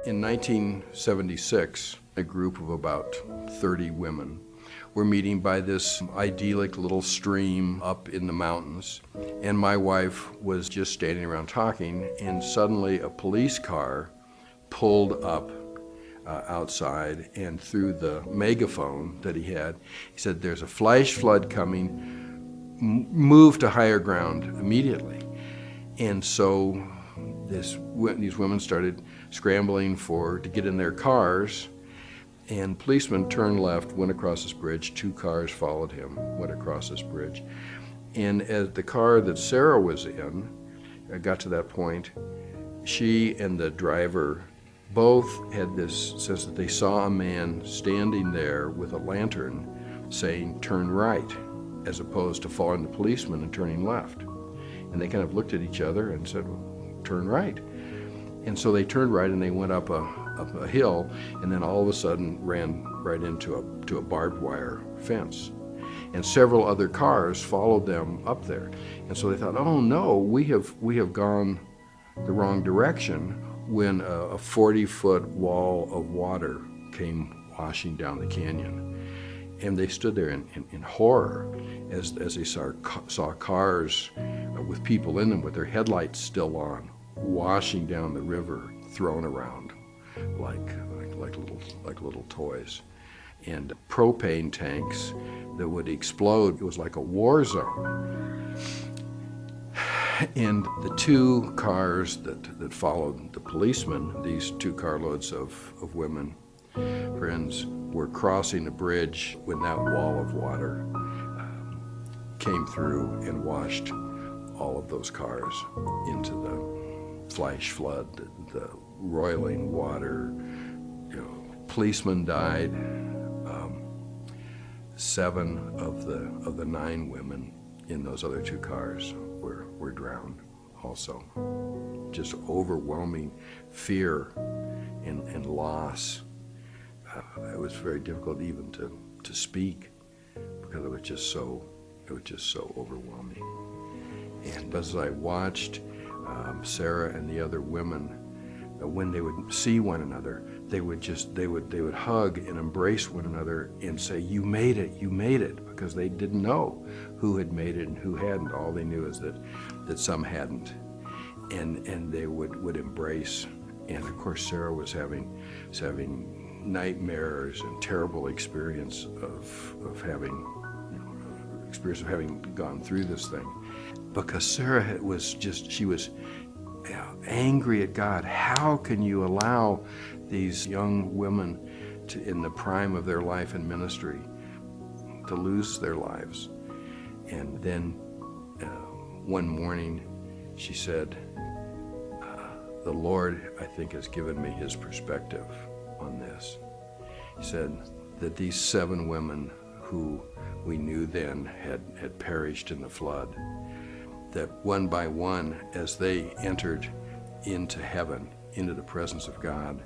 In 1976, a group of about 30 women were meeting by this idyllic little stream up in the mountains, and my wife was just standing around talking, and suddenly a police car pulled up outside, and through the megaphone that he said, "There's a flash flood coming, move to higher ground immediately." And so these women started scrambling to get in their cars, and policemen turned left, went across this bridge. 2 cars followed him, went across this bridge. And as the car that Sarah was in got to that point, she and the driver both had this sense that they saw a man standing there with a lantern saying, "Turn right," as opposed to following the policeman and turning left. And they kind of looked at each other and said, "Well, turn right." And so they turned right, and they went up a hill, and then all of a sudden ran right into a barbed wire fence. And several other cars followed them up there. And so they thought, "Oh no, we have gone the wrong direction," when a 40-foot wall of water came washing down the canyon. And they stood there in horror as they saw cars with people in them with their headlights still on, washing down the river, thrown around like little toys. And propane tanks that would explode. It was like a war zone. And the 2 cars that followed the policemen, these 2 carloads of women friends, were crossing a bridge when that wall of water came through and washed all of those cars into the flash flood, the roiling water. Policemen died. 7 of the 9 women in those other 2 cars were drowned also. Just overwhelming fear and loss. It was very difficult even to speak because it was just so overwhelming. And as I watched Sarah and the other women, when they would see one another, they would hug and embrace one another and say, "You made it," because they didn't know who had made it and who hadn't. All they knew is that some hadn't, and they would embrace. And of course, Sarah was having nightmares and terrible experience of having gone through this thing, because Sarah was angry at God. How can you allow these young women in the prime of their life and ministry to lose their lives? And then one morning she said, "The Lord, I think, has given me his perspective on this." He said that these 7 women who we knew then had perished in the flood, that one by one, as they entered into heaven, into the presence of God,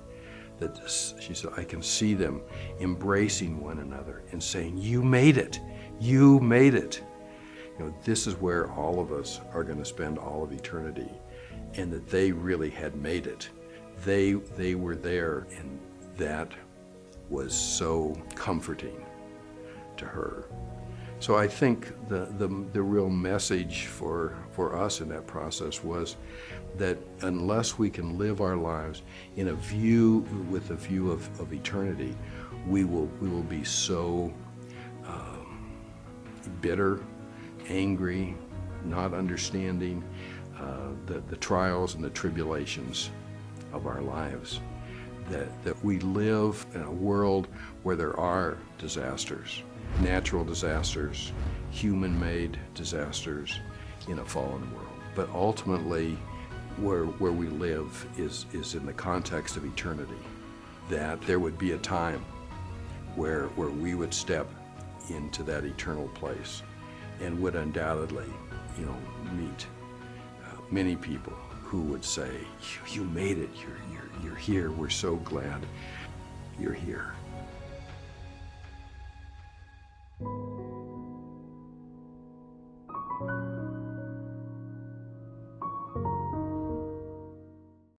that she said, "I can see them embracing one another and saying, 'You made it, you made it.'" This is where all of us are going to spend all of eternity, and that they really had made it. They were there, and that was so comforting to her. So I think the real message for us in that process was that unless we can live our lives with a view of eternity, we will be so bitter, angry, not understanding the trials and the tribulations of our lives. That we live in a world where there are disasters, natural disasters, human-made disasters in a fallen world. But ultimately, where we live is in the context of eternity. That there would be a time where we would step into that eternal place and would undoubtedly, meet many people who would say, "You made it. You're here. We're so glad you're here."